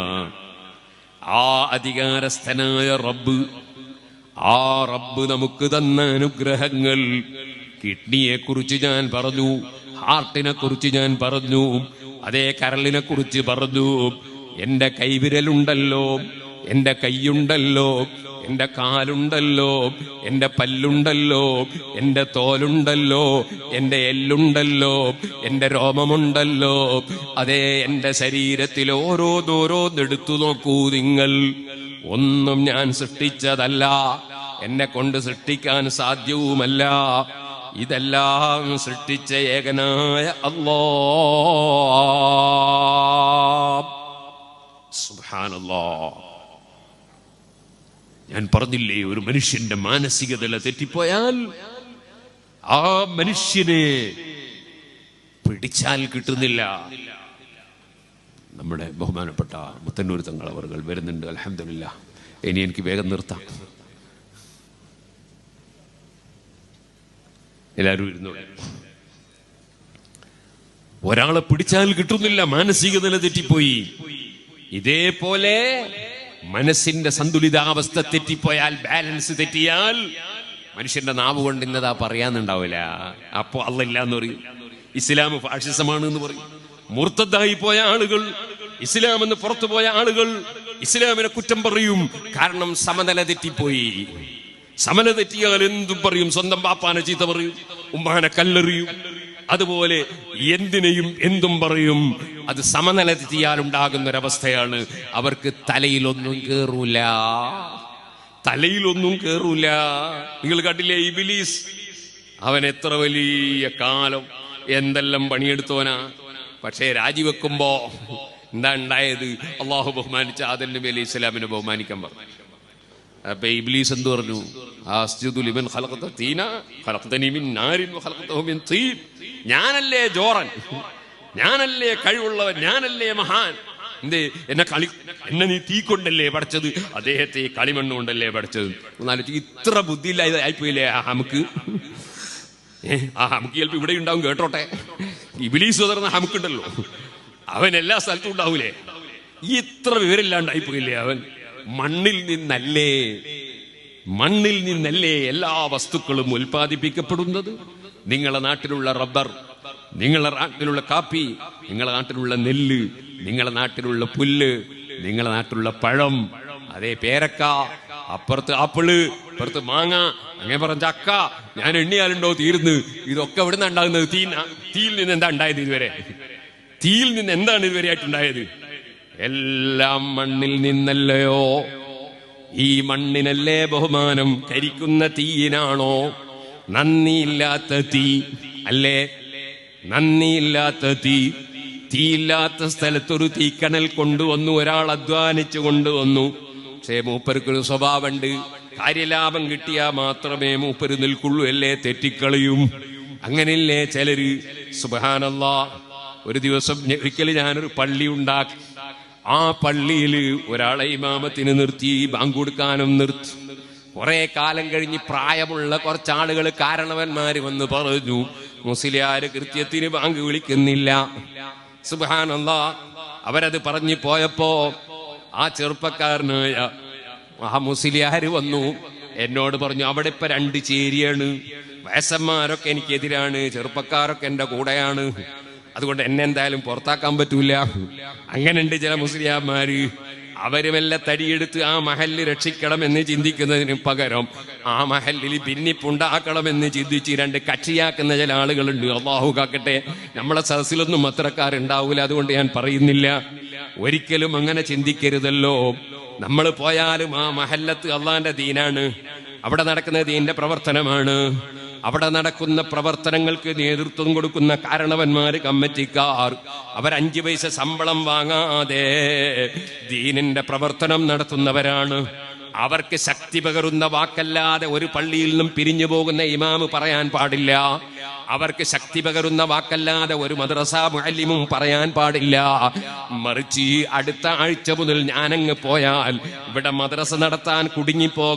ആ അധികാരസ്ഥനായ റബ്ബ്, ആ റബ്ബ് നമുക്ക് തന്ന അനുഗ്രഹങ്ങൾ, കിഡ്നിയെ കുറിച്ച് ഞാൻ പറഞ്ഞു, ഹാർട്ടിനെ കുറിച്ച് ഞാൻ പറഞ്ഞു, അതേ കരളിനെ കുറിച്ച് പറഞ്ഞു. എന്റെ കൈവിരലുണ്ടല്ലോ, എന്റെ കൈയുണ്ടല്ലോ, എന്റെ കാലുണ്ടല്ലോ, എന്റെ പല്ലുണ്ടല്ലോ, എന്റെ തോലുണ്ടല്ലോ, എന്റെ എല്ലുണ്ടല്ലോ, എന്റെ രോമമുണ്ടല്ലോ. അതേ എന്റെ ശരീരത്തിൽ ഓരോന്നോരോന്നെടുത്തു നോക്കൂ നിങ്ങൾ. ഒന്നും ഞാൻ സൃഷ്ടിച്ചതല്ല, എന്നെ കൊണ്ട് സൃഷ്ടിക്കാൻ സാധ്യവുമല്ല. ഇതെല്ലാം സൃഷ്ടിച്ച ഏകനായ അല്ലാഹ്. സുബ്ഹാനല്ലാഹ്. ഞാൻ പറഞ്ഞില്ലേ, ഒരു മനുഷ്യന്റെ മാനസികതല തെറ്റിപ്പോയാൽ ആ മനുഷ്യനെ പിടിച്ചാൽ കിട്ടുന്നില്ല. നമ്മുടെ ബഹുമാനപ്പെട്ട മുത്തന്നൂർ തങ്ങൾ അവർ വരുന്നുണ്ട്. അൽഹംദുലില്ലാഹ്. ഇനി എനിക്ക് വേഗം നിർത്താം. എല്ലാവരും ഇരുന്നോളൂ. ഒരാളെ പിടിച്ചാൽ കിട്ടുന്നില്ല, മാനസിക നില തെറ്റിപ്പോയി. ഇതേപോലെ മനസ്സിന്റെ സന്തുലിതാവസ്ഥ തെറ്റിപ്പോയാൽ, ബാലൻസ് തെറ്റിയാൽ മനുഷ്യന്റെ നാവ് കൊണ്ട് ഇന്നതാ പറയാന്നുണ്ടാവില്ല. അപ്പോ അള്ളയില്ല എന്ന് പറയും, ഇസ്ലാം ഫാഷിസമാണ് എന്ന് പറയും. മുർത്തദ്ദായി പോയ ആളുകൾ, ഇസ്ലാം എന്ന് പുറത്തു പോയ ആളുകൾ ഇസ്ലാമിനെ കുറ്റം പറയും. കാരണം സമനില തെറ്റിപ്പോയി. സമനില തെറ്റിയാൽ എന്തും പറയും. സ്വന്തം ബാപ്പാനെ ചീത്ത പറയും, ഉമ്മാനെ കല്ലെറിയും, അതുപോലെ എന്തിനേയും എന്തും പറയും. അത് സമനില തെറ്റിയാൽ ഉണ്ടാകുന്ന ഒരവസ്ഥയാണ്. അവർക്ക് തലയിലൊന്നും കേറൂല, തലയിലൊന്നും കേറൂല. നിങ്ങൾ കണ്ടില്ലേ ഇബ്ലീസ്? അവൻ എത്ര വലിയ കാലം എന്തെല്ലാം പണിയെടുത്തോനാ. പക്ഷേ രാജിവെക്കുമ്പോ എന്താ ഉണ്ടായത്? അള്ളാഹു ബഹുമാനിച്ച ആദം നബി അലൈഹി സ്വലാമിനെ ബഹുമാനിക്കാൻ പറഞ്ഞു. അപ്പൊ ഇബ്ലീസ് എന്ത് പറഞ്ഞു? അസ്ജുദു ലിമൻ ഖലഖത തീന ഖലഖതനി മിൻ നാരിൻ വഖലഖതഹു മിൻ തീൻ. ഞാനല്ലേ ജോറൻ, ഞാനല്ലേ കഴിവുള്ളവൻ, ഞാനല്ലേ മഹാൻ. എന്തേ എന്നെ നീ തീ കൊണ്ടല്ലേ പഠിച്ചത്, അദ്ദേഹത്തെ കളിമണ്ണ് കൊണ്ടല്ലേ പഠിച്ചത്. എന്നാലും ഇത്ര ബുദ്ധിയില്ലാതെ ആയിപ്പോയില്ലേ ആ ഹമുക്ക്. ആ ഹമുക്ക് ചിലപ്പോ ഇവിടെ ഉണ്ടാവും, കേട്ടോട്ടെ. ഇബ്ലീസ് തുടർന്ന ഹമുക്കുണ്ടല്ലോ, അവൻ എല്ലാ സ്ഥലത്തും ഉണ്ടാവൂലേ. ഇത്ര വിവരമില്ലാണ്ടായിപ്പോയില്ലേ അവൻ. മണ്ണിൽ നിന്നല്ലേ എല്ലാ വസ്തുക്കളും ഉൽപ്പാദിപ്പിക്കപ്പെടുന്നത്. നിങ്ങളുടെ നാട്ടിലുള്ള റബ്ബർ, നിങ്ങളുടെ നാട്ടിലുള്ള കാപ്പി, നിങ്ങളുടെ നാട്ടിലുള്ള നെല്ല്, നിങ്ങളുടെ നാട്ടിലുള്ള പുല്ല്, നിങ്ങളുടെ നാട്ടിലുള്ള പഴം, അതേ പേരക്ക, അപ്പുറത്ത് ആപ്പിള്, ഇപ്പുറത്ത് മാങ്ങ, അങ്ങനെ പറഞ്ഞ ചക്ക, ഞാൻ എണ്ണിയാലുണ്ടോ തീർന്ന്. ഇതൊക്കെ എവിടെ നിന്നാണ് ഉണ്ടാകുന്നത്? തീയിൽ നിന്ന് എന്താ ഉണ്ടായത് ഇതുവരെ? തീയിൽ നിന്ന് എന്താണ് ഇതുവരെ ആയിട്ടുണ്ടായത്? എല്ലാം മണ്ണിൽ നിന്നല്ലയോ? ഈ മണ്ണിനല്ലേ ബഹുമാനം? കരിക്കുന്ന തീയിനാണോ? നന്ദിയില്ലാത്ത തീ അല്ലേ? നന്ദിയില്ലാത്ത തീ. തീയില്ലാത്ത സ്ഥലത്തൊരു തീക്കനൽ കൊണ്ടുവന്നു, ഒരാൾ അധ്വാനിച്ചു കൊണ്ടുവന്നു. പക്ഷേ മൂപ്പർക്കൊരു സ്വഭാവമുണ്ട്, കാര്യലാഭം കിട്ടിയാൽ മാത്രമേ മൂപ്പര് നിൽക്കുള്ളൂ, അല്ലേ തെറ്റിക്കളയും. അങ്ങനെയല്ലേ ചിലര്? സുബ്ഹാനല്ലാഹ്. ഒരു ദിവസം ഒരിക്കൽ ഞാനൊരു പള്ളി ഉണ്ടാക്കി. ആ പള്ളിയിൽ ഒരാളെ ഇമാമത്തിന് നിർത്തി, ബാങ്ക് കൊടുക്കാനും നിർത്തി. കുറെ കാലം കഴിഞ്ഞ് പ്രായമുള്ള കുറച്ചാളുകൾ, കാരണവന്മാര് വന്ന് പറഞ്ഞു, മുസ്ലിയാര് കൃത്യത്തിന് ബാങ്ക് വിളിക്കുന്നില്ല. സുബ്ഹാനല്ലാഹ്. അവരത് പറഞ്ഞു പോയപ്പോ ആ ചെറുപ്പക്കാരനായ ആ മുസ്ലിയാര് വന്നു എന്നോട് പറഞ്ഞു, അവിടെ ഇപ്പൊ 2 ചേരിയാണ്. വയസ്സന്മാരൊക്കെ എനിക്കെതിരാണ്, ചെറുപ്പക്കാരൊക്കെ എന്റെ കൂടെയാണ്. അതുകൊണ്ട് എന്നെ എന്തായാലും പുറത്താക്കാൻ പറ്റൂല. അങ്ങനെയുണ്ട് ചില മുസ്ലിയാന്മാര്. അവരുമെല്ലാം തടിയെടുത്ത് ആ മഹല്ല് രക്ഷിക്കണമെന്ന് ചിന്തിക്കുന്നതിന് പകരം ആ മഹല്ലിൽ ഭിന്നിപ്പുണ്ടാക്കണമെന്ന് ചിന്തിച്ച് 2 കക്ഷിയാക്കുന്ന ചില ആളുകളുണ്ട്. അല്ലാഹു കാക്കട്ടെ. നമ്മളെ സദസ്സിലൊന്നും അത്രക്കാരുണ്ടാവൂല, അതുകൊണ്ട് ഞാൻ പറയുന്നില്ല. ഒരിക്കലും അങ്ങനെ ചിന്തിക്കരുതല്ലോ. നമ്മൾ പോയാലും ആ മഹല്ലത്ത് അള്ളാന്റെ ദീനാണ്, അവിടെ നടക്കുന്ന ദീന്റെ പ്രവർത്തനമാണ്. അവിടെ നടക്കുന്ന പ്രവർത്തനങ്ങൾക്ക് നേതൃത്വം കൊടുക്കുന്ന കാരണവന്മാര്, കമ്മിറ്റിക്കാർ, അവർ 5 പൈസ ശമ്പളം വാങ്ങാതെ ദീനിന്റെ പ്രവർത്തനം നടത്തുന്നവരാണ്. അവർക്ക് ശക്തി പകരുന്ന വാക്കല്ലാതെ ഒരു പള്ളിയിൽ നിന്നും പിരിഞ്ഞു പോകുന്ന ഇമാമ് പറയാൻ പാടില്ല. അവർക്ക് ശക്തി പകരുന്ന വാക്കല്ലാതെ ഒരു മദ്രസ മുഅല്ലിമും പറയാൻ പാടില്ല. മറിച്ച് ഈ അടുത്ത ആഴ്ച മുതൽ ഞാനങ്ങ് പോയാൽ ഇവിടെ മദ്രസ നടത്താൻ കുടുങ്ങിപ്പോ